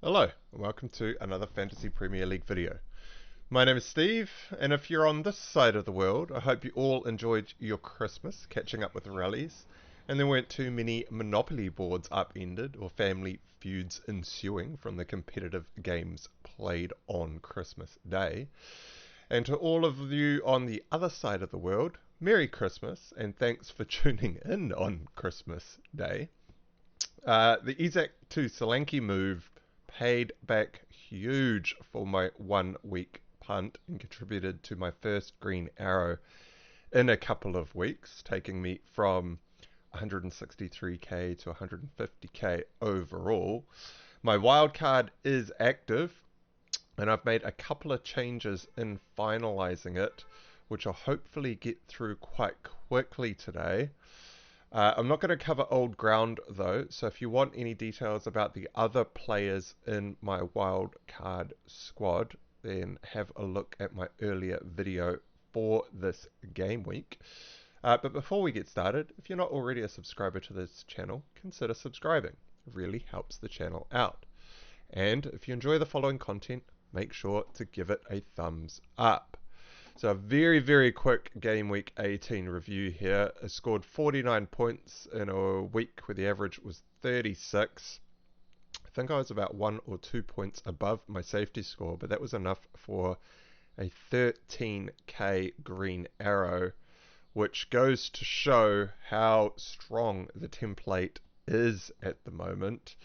Hello, and welcome to another Fantasy Premier League video. My name is Steve, and if you're on this side of the world, I hope you all enjoyed your Christmas, catching up with the rallies, and there weren't too many Monopoly boards upended or family feuds ensuing from the competitive games played on Christmas Day. And to all of you on the other side of the world, Merry Christmas, and thanks for tuning in on Christmas Day. The Isak to Solanke move paid back huge for my 1 week punt and contributed to my first green arrow in a couple of weeks, taking me from 163k to 150k overall. My wildcard is active, and I've made a couple of changes in finalising it, which I'll hopefully get through quite quickly today. I'm not going to cover old ground though, so if you want any details about the other players in my wildcard squad, then have a look at my earlier video for this game week. But before we get started, if you're not already a subscriber to this channel, consider subscribing. It really helps the channel out. And if you enjoy the following content, make sure to give it a thumbs up. So a very, very quick game week 18 review here. I scored 49 points in a week where the average was 36. I think I was about 1 or 2 points above my safety score, but that was enough for a 13k green arrow, which goes to show how strong the template is at the moment.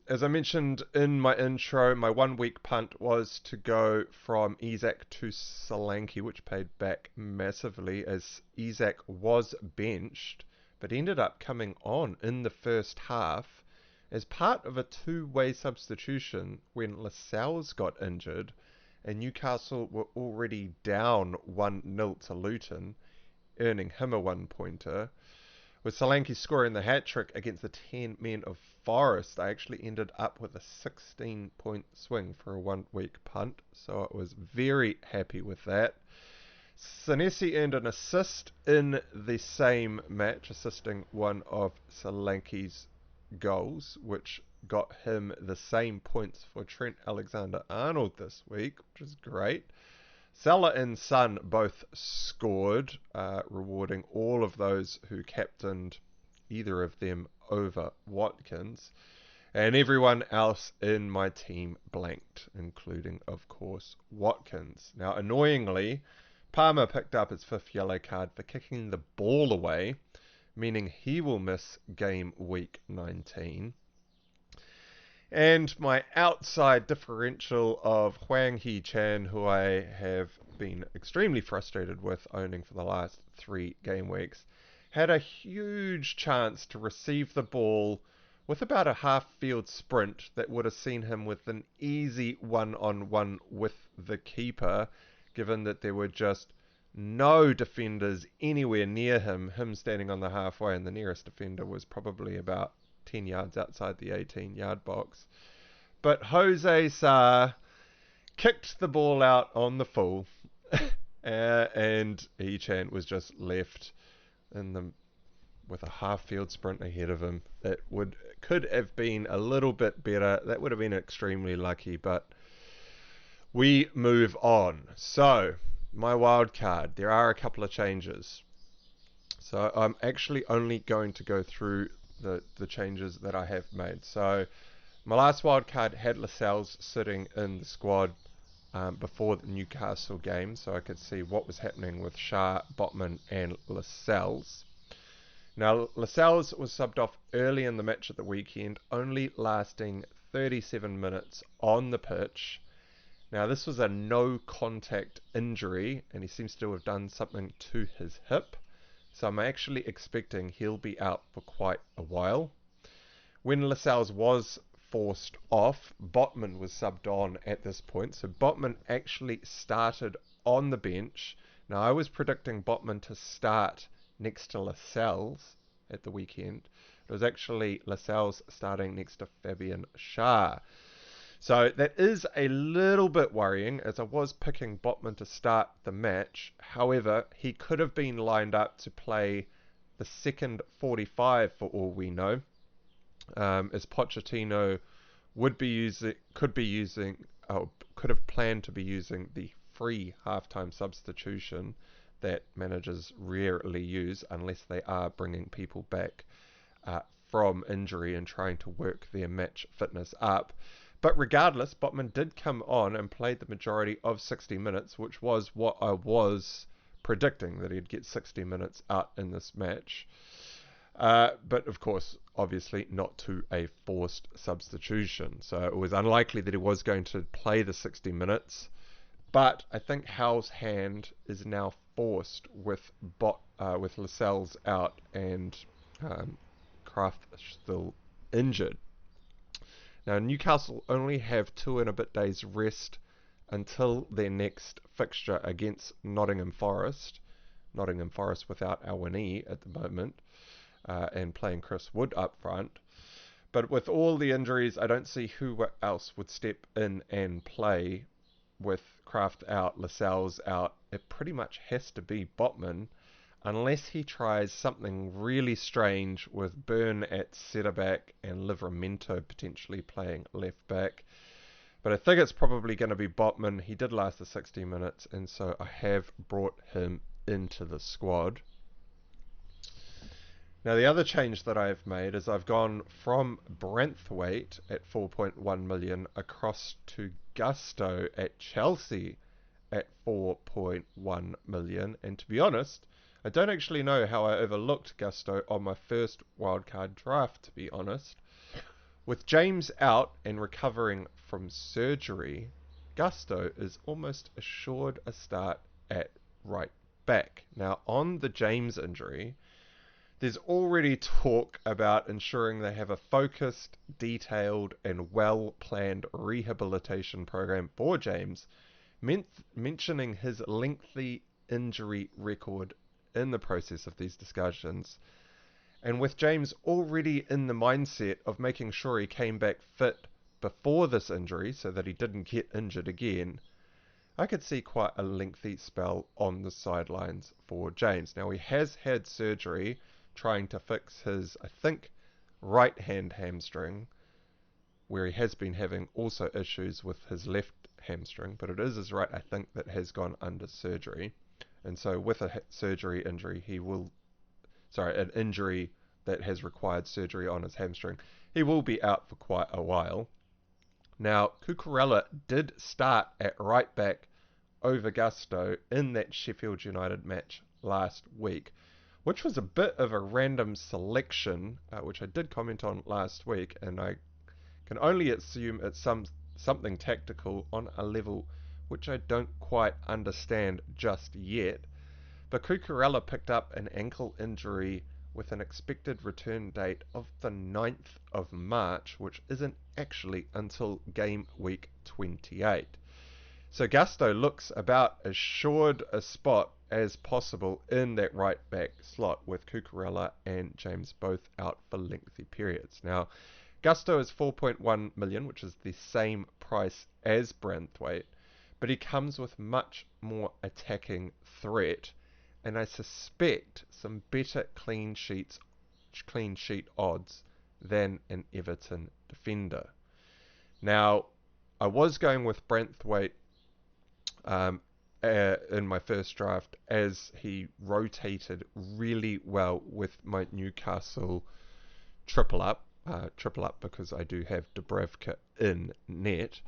As I mentioned in my intro, my 1 week punt was to go from Isak to Solanke, which paid back massively as Isak was benched, but ended up coming on in the first half as part of a two-way substitution when Lascelles got injured and Newcastle were already down 1-0 to Luton, earning him a 1-pointer. With Solanke scoring the hat-trick against the 10 men of Forest, I actually ended up with a 16-point swing for a 1 week punt, so I was very happy with that. Senesi earned an assist in the same match, assisting one of Solanke's goals, which got him the same points for Trent Alexander-Arnold this week, which is great. Salah and Son both scored, rewarding all of those who captained either of them over Watkins. And everyone else in my team blanked, including, of course, Watkins. Now, annoyingly, Palmer picked up his 5th yellow card for kicking the ball away, meaning he will miss game week 19. And my outside differential of Huang Hee-chan, who I have been extremely frustrated with owning for the last 3 game weeks, had a huge chance to receive the ball with about a half-field sprint that would have seen him with an easy one-on-one with the keeper, given that there were just no defenders anywhere near him standing on the halfway, and the nearest defender was probably about 10 yards outside the 18-yard box. But Jose Sa kicked the ball out on the full, and Hee-chan was just left with a half-field sprint ahead of him. It could have been a little bit better. That would have been extremely lucky, but we move on. So, my wild card, there are a couple of changes. So I'm actually only going to go through the changes that I have made. So my last wildcard had Lascelles sitting in the squad before the Newcastle game, so I could see what was happening with Shah, Botman and Lascelles. Now Lascelles was subbed off early in the match at the weekend, only lasting 37 minutes on the pitch. Now this was a no contact injury, and he seems to have done something to his hip. So I'm actually expecting he'll be out for quite a while. When Lascelles was forced off, Botman was subbed on at this point. So Botman actually started on the bench. Now I was predicting Botman to start next to Lascelles at the weekend. It was actually Lascelles starting next to Fabian Schär. So that is a little bit worrying, as I was picking Botman to start the match. However, he could have been lined up to play the second 45 for all we know, as Pochettino could be using, could have planned to be using the free halftime substitution that managers rarely use unless they are bringing people back from injury and trying to work their match fitness up. But regardless, Botman did come on and played the majority of 60 minutes, which was what I was predicting, that he'd get 60 minutes out in this match. But of course, obviously not to a forced substitution. So it was unlikely that he was going to play the 60 minutes. But I think Howe's hand is now forced with Lascelles out and Kraft still injured. Now, Newcastle only have 2 and a bit days rest until their next fixture against Nottingham Forest. Nottingham Forest without Awani at the moment, and playing Chris Wood up front. But with all the injuries, I don't see who else would step in and play with Kraft out, Lascelles out. It pretty much has to be Botman, unless he tries something really strange with Byrne at centre-back and Livramento potentially playing left-back. But I think it's probably going to be Botman. He did last the 60 minutes, and so I have brought him into the squad. Now, the other change that I've made is I've gone from Branthwaite at 4.1 million across to Gusto at Chelsea at 4.1 million. And to be honest, I don't actually know how I overlooked Gusto on my first wildcard draft, to be honest. With James out and recovering from surgery, Gusto is almost assured a start at right back. Now, on the James injury, there's already talk about ensuring they have a focused, detailed, and well-planned rehabilitation program for James, mentioning his lengthy injury record in the process of these discussions. And with James already in the mindset of making sure he came back fit before this injury so that he didn't get injured again, I could see quite a lengthy spell on the sidelines for James. Now, he has had surgery trying to fix his, I think, right hand hamstring, where he has been having also issues with his left hamstring, but it is his right, I think, that has gone under surgery. And so with a surgery injury, an injury that has required surgery on his hamstring, he will be out for quite a while. Now, Cucurella did start at right back over Gusto in that Sheffield United match last week, which was a bit of a random selection, which I did comment on last week, and I can only assume it's something tactical on a level which I don't quite understand just yet. But Cucurella picked up an ankle injury with an expected return date of the 9th of March, which isn't actually until game week 28. So Gusto looks about as assured a spot as possible in that right back slot, with Cucurella and James both out for lengthy periods. Now, Gusto is 4.1 million, which is the same price as Branthwaite, but he comes with much more attacking threat, and I suspect some better clean sheet odds than an Everton defender. Now, I was going with Branthwaite in my first draft, as he rotated really well with my Newcastle triple up because I do have Dubravka in net.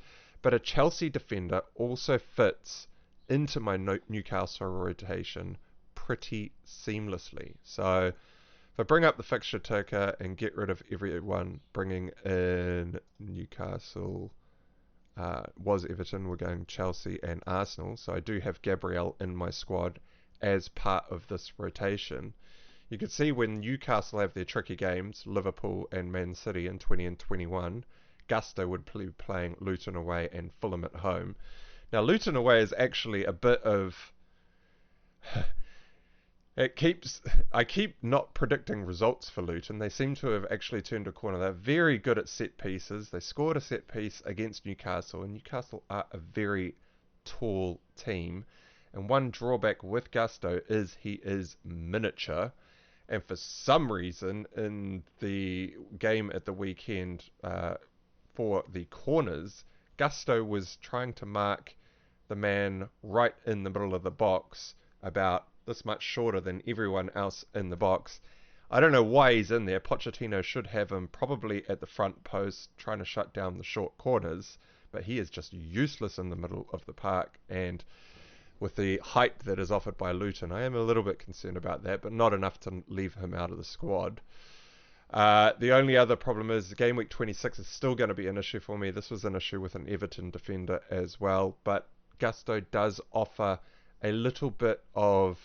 But a Chelsea defender also fits into my Newcastle rotation pretty seamlessly. So if I bring up the fixture ticker and get rid of everyone, bringing in Newcastle, was Everton, we're going Chelsea and Arsenal. So I do have Gabriel in my squad as part of this rotation. You can see when Newcastle have their tricky games, Liverpool and Man City in 20 and 21, Gusto would be playing Luton away and Fulham at home. Now, Luton away is actually a bit of... I keep not predicting results for Luton. They seem to have actually turned a corner. They're very good at set pieces. They scored a set piece against Newcastle, and Newcastle are a very tall team. And one drawback with Gusto is he is miniature. And for some reason, in the game at the weekend for the corners, Gusto was trying to mark the man right in the middle of the box, about this much shorter than everyone else in the box. I don't know why he's in there. Pochettino should have him probably at the front post trying to shut down the short corners, but he is just useless in the middle of the park, and with the height that is offered by Luton, I am a little bit concerned about that, but not enough to leave him out of the squad. The only other problem is game week 26 is still going to be an issue for me. This was an issue with an Everton defender as well, but Gusto does offer a little bit of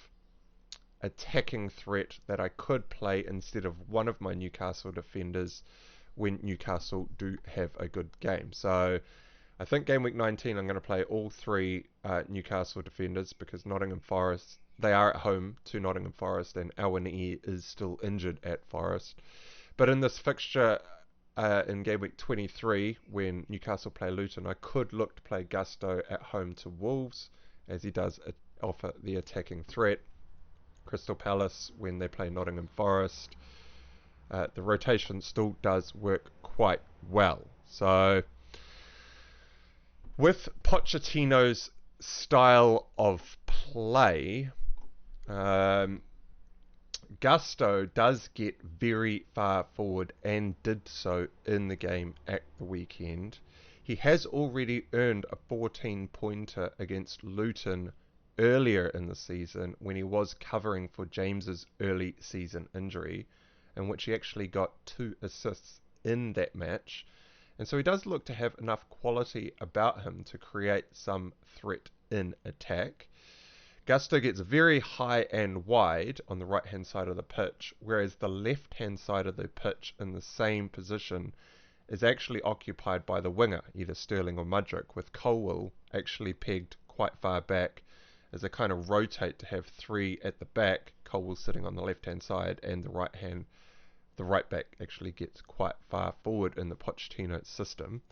attacking threat that I could play instead of one of my Newcastle defenders when Newcastle do have a good game. So I think game week 19 I'm going to play all three Newcastle defenders, because Nottingham Forest, they are at home to Nottingham Forest, and Awani'i is still injured at Forest. But in this fixture in game week 23, when Newcastle play Luton, I could look to play Gusto at home to Wolves, as he does offer the attacking threat. Crystal Palace, when they play Nottingham Forest, the rotation still does work quite well. So with Pochettino's style of play, Gusto does get very far forward, and did so in the game at the weekend. He has already earned a 14-pointer against Luton earlier in the season, when he was covering for James's early season injury, in which he actually got 2 assists in that match. And so he does look to have enough quality about him to create some threat in attack. Gusto gets very high and wide on the right-hand side of the pitch, whereas the left-hand side of the pitch in the same position is actually occupied by the winger, either Sterling or Mudryk, with Colwill actually pegged quite far back as they kind of rotate to have 3 at the back, Colwill sitting on the left-hand side, and the right back actually gets quite far forward in the Pochettino system.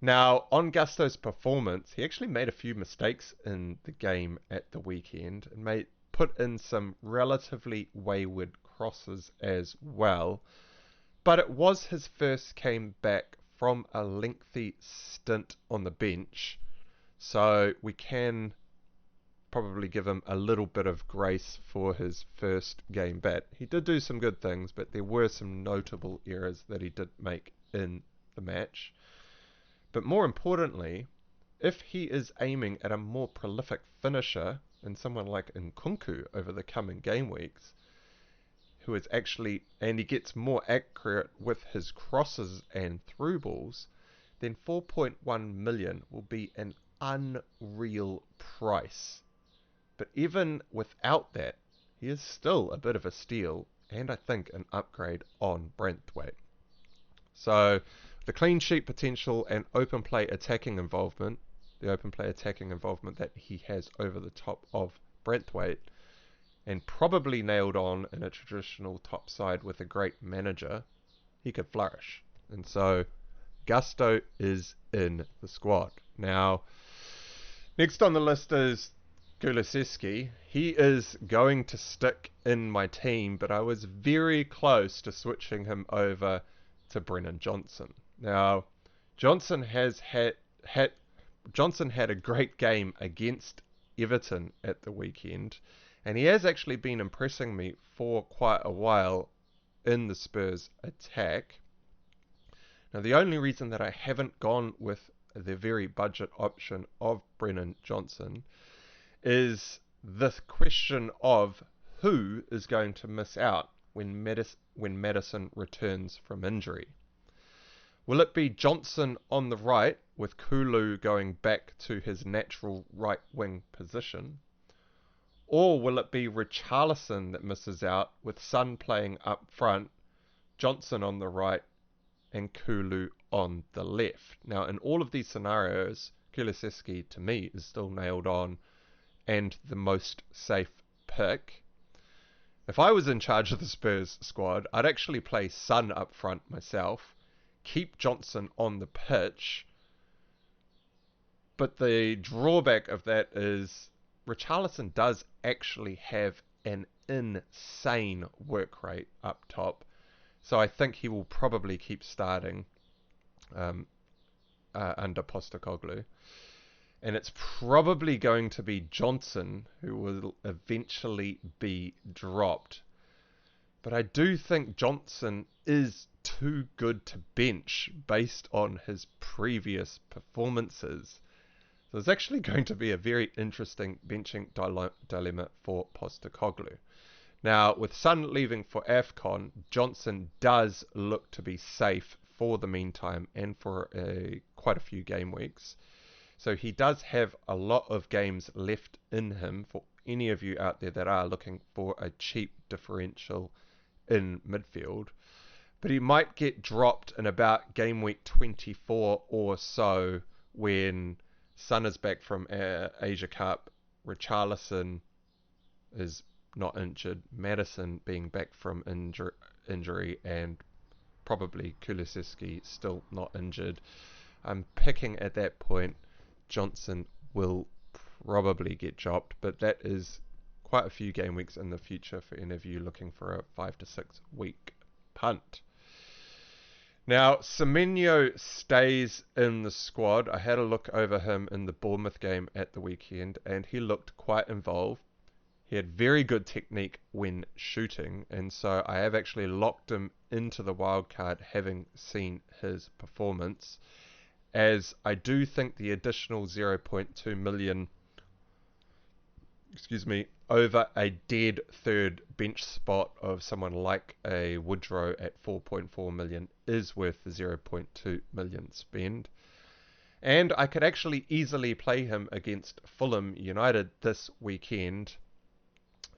Now, on Gusto's performance, he actually made a few mistakes in the game at the weekend, and put in some relatively wayward crosses as well. But it was his first game back from a lengthy stint on the bench, so we can probably give him a little bit of grace for his first game back. He did do some good things, but there were some notable errors that he did make in the match. But more importantly, if he is aiming at a more prolific finisher in someone like Nkunku over the coming game weeks, who is actually, and he gets more accurate with his crosses and through balls, then 4.1 million will be an unreal price. But even without that, he is still a bit of a steal, and I think an upgrade on Branthwaite. So the clean sheet potential and open play attacking involvement, the open play attacking involvement that he has over the top of Branthwaite, and probably nailed on in a traditional top side with a great manager, he could flourish. And so Gusto is in the squad. Now, next on the list is Kulusevski. He is going to stick in my team, but I was very close to switching him over to Brennan Johnson. Now, Johnson had a great game against Everton at the weekend, and he has actually been impressing me for quite a while in the Spurs attack. Now, the only reason that I haven't gone with the very budget option of Brennan Johnson is the question of who is going to miss out when Maddison returns from injury. Will it be Johnson on the right, with Kulu going back to his natural right wing position? Or will it be Richarlison that misses out, with Son playing up front, Johnson on the right, and Kulu on the left? Now, in all of these scenarios, Kulusevski, to me, is still nailed on and the most safe pick. If I was in charge of the Spurs squad, I'd actually play Son up front myself, keep Johnson on the pitch, but the drawback of that is Richarlison does actually have an insane work rate up top, so I think he will probably keep starting under Postecoglou. And it's probably going to be Johnson who will eventually be dropped. But I do think Johnson is too good to bench based on his previous performances. So it's actually going to be a very interesting benching dilemma for Postecoglou. Now, with Son leaving for AFCON, Johnson does look to be safe for the meantime and for quite a few game weeks. So he does have a lot of games left in him for any of you out there that are looking for a cheap differential in midfield. But he might get dropped in about game week 24 or so when Son is back from Asia Cup, Richarlison is not injured, Maddison being back from injury, and probably Kulusevski still not injured. I'm picking at that point Johnson will probably get dropped, but that is quite a few game weeks in the future for any of you looking for a 5 to 6 week punt. Now, Semenyo stays in the squad. I had a look over him in the Bournemouth game at the weekend, and he looked quite involved. He had very good technique when shooting, and so I have actually locked him into the wildcard, having seen his performance, as I do think the additional 0.2 million over a dead third bench spot of someone like a Woodrow at 4.4 million is worth the 0.2 million spend. And I could actually easily play him against Fulham United this weekend.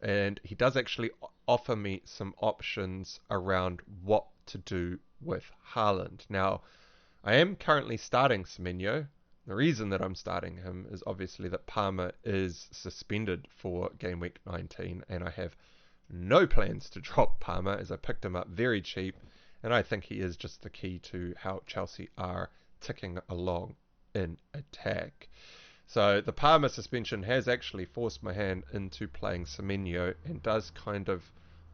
And he does actually offer me some options around what to do with Haaland. Now, I am currently starting Semenyo. The reason that I'm starting him is obviously that Palmer is suspended for game week 19, and I have no plans to drop Palmer as I picked him up very cheap, and I think he is just the key to how Chelsea are ticking along in attack. So the Palmer suspension has actually forced my hand into playing Semenyo and does kind of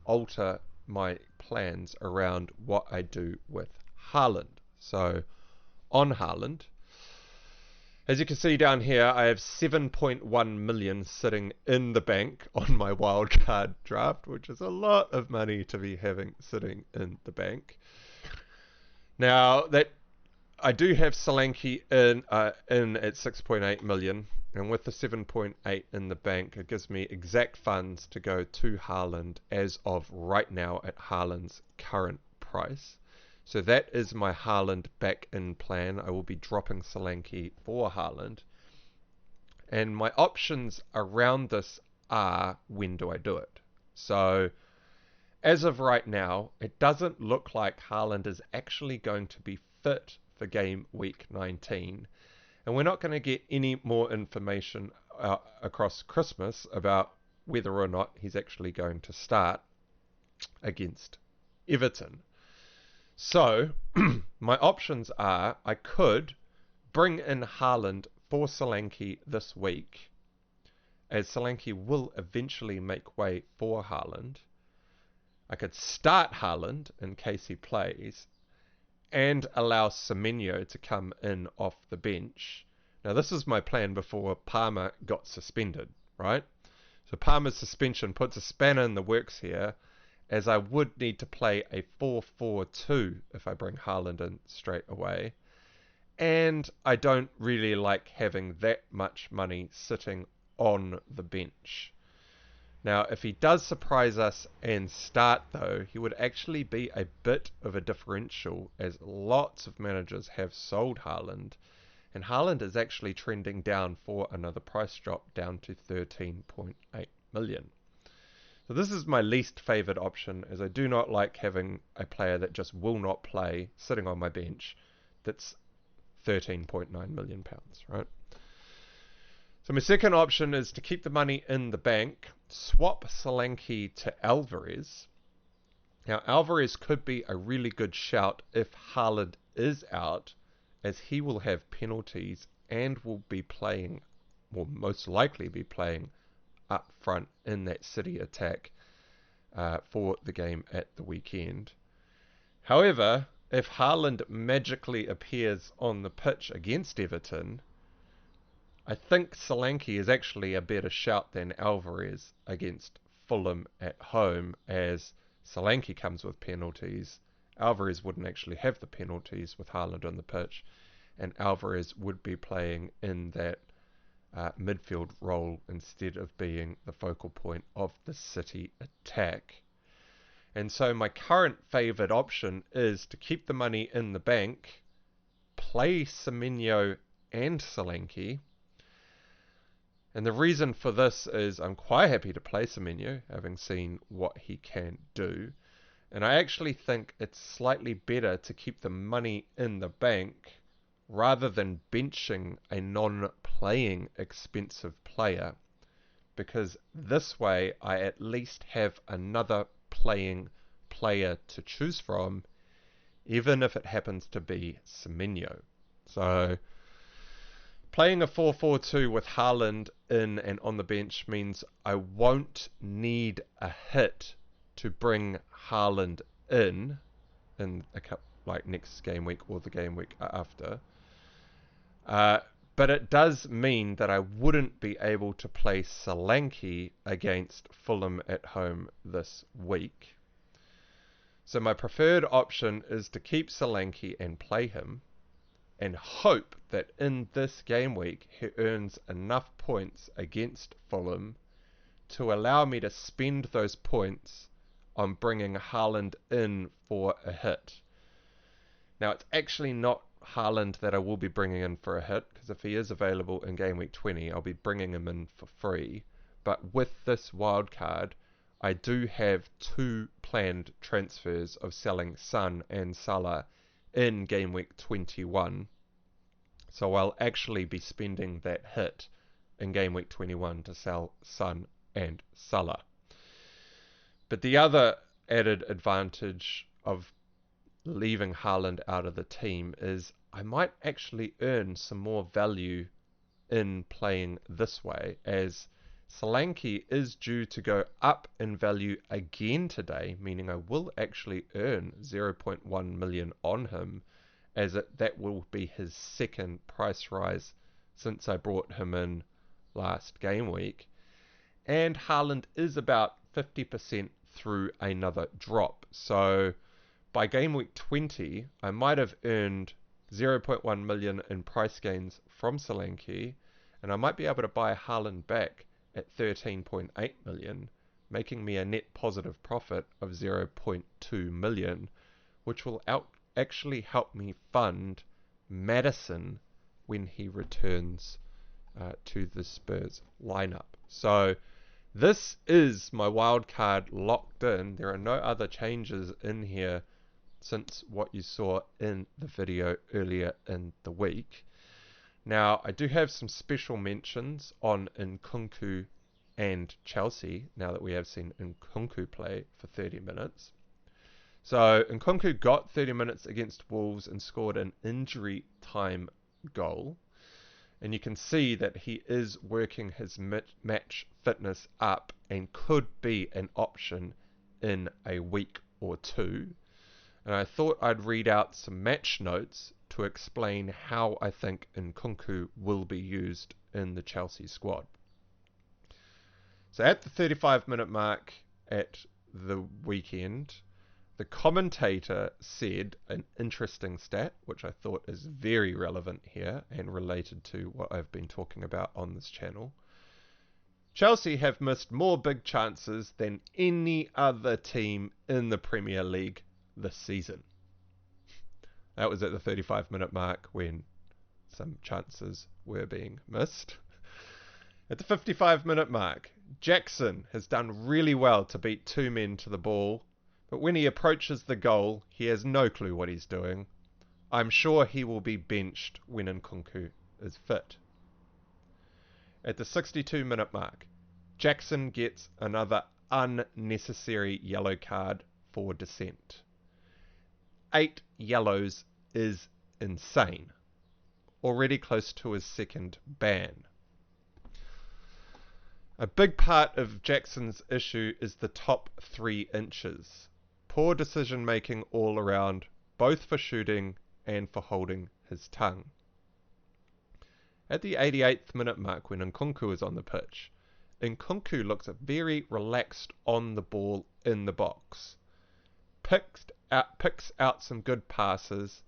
alter my plans around what I do with Haaland. So on Haaland, as you can see down here, I have 7.1 million sitting in the bank on my wildcard draft, which is a lot of money to be having sitting in the bank. Now, that I do have Solanke in at 6.8 million, and with the 7.8 in the bank, it gives me exact funds to go to Haaland as of right now at Haaland's current price. So that is my Haaland back in plan. I will be dropping Solanke for Haaland. And my options around this are, when do I do it? So as of right now, it doesn't look like Haaland is actually going to be fit for game week 19. And we're not going to get any more information across Christmas about whether or not he's actually going to start against Everton. So, my options are, I could bring in Haaland for Solanke this week, as Solanke will eventually make way for Haaland. I could start Haaland in case he plays, and allow Semenyo to come in off the bench. Now, this is my plan before Palmer got suspended, right? So Palmer's suspension puts a spanner in the works here, as I would need to play a 4-4-2 if I bring Haaland in straight away. And I don't really like having that much money sitting on the bench. Now, if he does surprise us and start, though, he would actually be a bit of a differential, as lots of managers have sold Haaland, and Haaland is actually trending down for another price drop, down to 13.8 million. So this is my least favoured option, as I do not like having a player that just will not play sitting on my bench that's £13.9 million, right? So my second option is to keep the money in the bank, swap Solanke to Alvarez. Now, Alvarez could be a really good shout if Haaland is out, as he will have penalties and will be playing, will most likely be playing up front in that City attack for the game at the weekend. However, if Haaland magically appears on the pitch against Everton, I think Solanke is actually a better shout than Alvarez against Fulham at home, as Solanke comes with penalties. Alvarez wouldn't actually have the penalties with Haaland on the pitch, and Alvarez would be playing in that midfield role instead of being the focal point of the City attack. And so my current favoured option is to keep the money in the bank, play Semenyo and Solanke. And the reason for this is I'm quite happy to play Semenyo, having seen what he can do. And I actually think it's slightly better to keep the money in the bank rather than benching a non-playing expensive player, because this way I at least have another playing player to choose from, even if it happens to be Semenyo. So playing a 4-4-2 with Haaland in and on the bench means I won't need a hit to bring Haaland in a couple, like next game week or the game week after. But it does mean that I wouldn't be able to play Solanke against Fulham at home this week. So my preferred option is to keep Solanke and play him, and hope that in this game week he earns enough points against Fulham to allow me to spend those points on bringing Haaland in for a hit. Now, it's actually not Haaland that I will be bringing in for a hit, because if he is available in game week 20, I'll be bringing him in for free. But with this wildcard, I do have 2 planned transfers of selling Son and Salah in game week 21. So I'll actually be spending that hit in game week 21 to sell Son and Salah. But the other added advantage of leaving Haaland out of the team is I might actually earn some more value in playing this way, as Solanke is due to go up in value again today, meaning I will actually earn 0.1 million on him, as that will be his second price rise since I brought him in last game week. And Haaland is about 50% through another drop. So by game week 20, I might have earned 0.1 million in price gains from Solanke, and I might be able to buy Haaland back at 13.8 million, making me a net positive profit of 0.2 million, which will actually help me fund Maddison when he returns to the Spurs lineup. So this is my wildcard locked in. There are no other changes in here since what you saw in the video earlier in the week. Now, I do have some special mentions on Nkunku and Chelsea, now that we have seen Nkunku play for 30 minutes. So, Nkunku got 30 minutes against Wolves and scored an injury time goal. And you can see that he is working his match fitness up and could be an option in a week or two. And I thought I'd read out some match notes to explain how I think Nkunku will be used in the Chelsea squad. So at the 35-minute mark at the weekend, the commentator said an interesting stat, which I thought is very relevant here and related to what I've been talking about on this channel. Chelsea have missed more big chances than any other team in the Premier League this season. That was at the 35-minute mark when some chances were being missed. At the 55-minute mark, Jackson has done really well to beat 2 men to the ball, but when he approaches the goal, he has no clue what he's doing. I'm sure he will be benched when Nkunku is fit. At the 62-minute mark, Jackson gets another unnecessary yellow card for dissent. 8 yellows is insane. Already close to his second ban. A big part of Jackson's issue is the top 3 inches. Poor decision making all around, both for shooting and for holding his tongue. At the 88th minute mark, when Nkunku is on the pitch, Nkunku looks very relaxed on the ball in the box. Picks out some good passes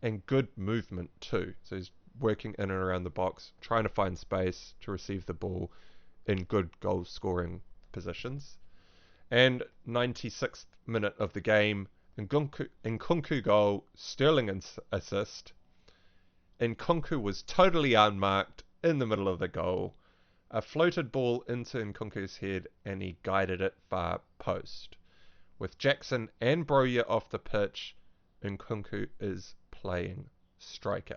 and good movement too. So he's working in and around the box, trying to find space to receive the ball in good goal scoring positions. And 96th minute of the game, Nkunku goal, Sterling assist. Nkunku was totally unmarked in the middle of the goal. A floated ball into Nkunku's head and he guided it far post. With Jackson and Broja off the pitch, Nkunku is playing striker.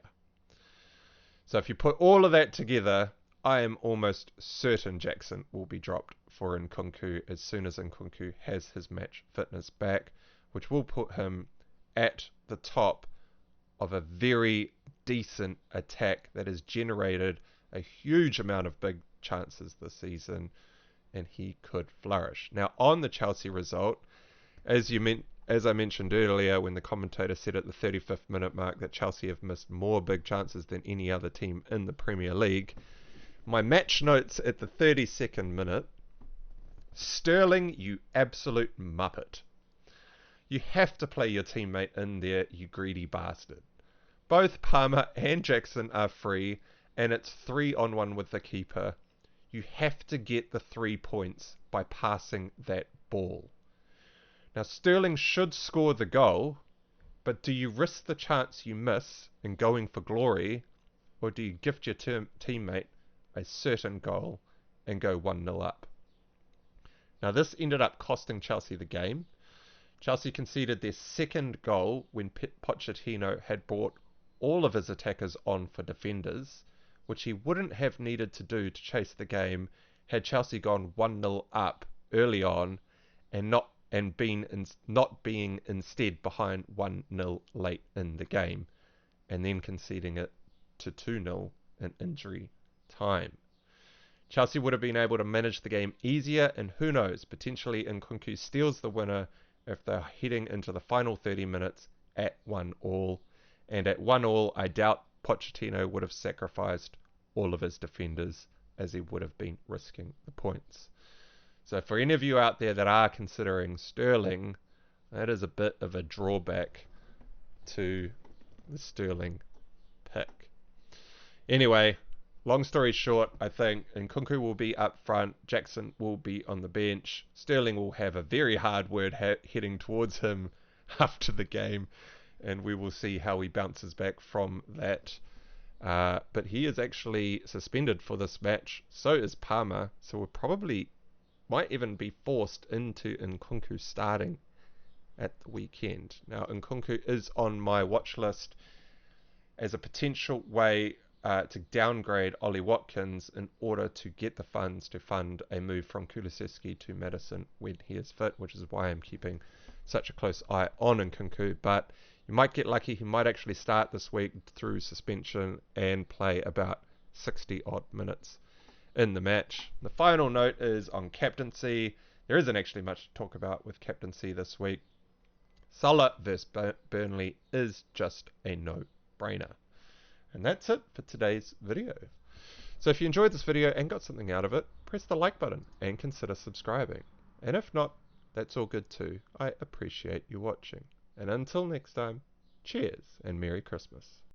So if you put all of that together, I am almost certain Jackson will be dropped for Nkunku as soon as Nkunku has his match fitness back, which will put him at the top of a very decent attack that has generated a huge amount of big chances this season, and he could flourish. Now, on the Chelsea result, as I mentioned earlier when the commentator said at the 35th minute mark that Chelsea have missed more big chances than any other team in the Premier League, my match notes at the 32nd minute, Sterling, you absolute muppet. You have to play your teammate in there, you greedy bastard. Both Palmer and Jackson are free, and it's 3-on-1 with the keeper. You have to get the 3 points by passing that ball. Now, Sterling should score the goal, but do you risk the chance you miss in going for glory, or do you gift your teammate a certain goal and go 1-0 up? Now, this ended up costing Chelsea the game. Chelsea conceded their second goal when Pochettino had brought all of his attackers on for defenders, which he wouldn't have needed to do to chase the game had Chelsea gone 1-0 up early on and not being instead behind 1-0 late in the game, and then conceding it to 2-0 in injury time. Chelsea would have been able to manage the game easier, and who knows, potentially Nkunku steals the winner if they're heading into the final 30 minutes at 1-1. And at 1-1, I doubt Pochettino would have sacrificed all of his defenders, as he would have been risking the points. So for any of you out there that are considering Sterling, that is a bit of a drawback to the Sterling pick. Anyway, long story short, I think Nkunku will be up front, Jackson will be on the bench, Sterling will have a very hard word heading towards him after the game, and we will see how he bounces back from that. But he is actually suspended for this match, so is Palmer, so we'll probably might even be forced into Nkunku starting at the weekend. Now, Nkunku is on my watch list as a potential way to downgrade Ollie Watkins in order to get the funds to fund a move from Kulusevski to Maddison when he is fit, which is why I'm keeping such a close eye on Nkunku. But you might get lucky, he might actually start this week through suspension and play about 60 odd minutes in the match. The final note is on captaincy. There isn't actually much to talk about with captaincy this week. Salah vs Burnley is just a no-brainer. And that's it for today's video. So if you enjoyed this video and got something out of it, press the like button and consider subscribing. And if not, that's all good too. I appreciate you watching. And until next time, cheers and Merry Christmas.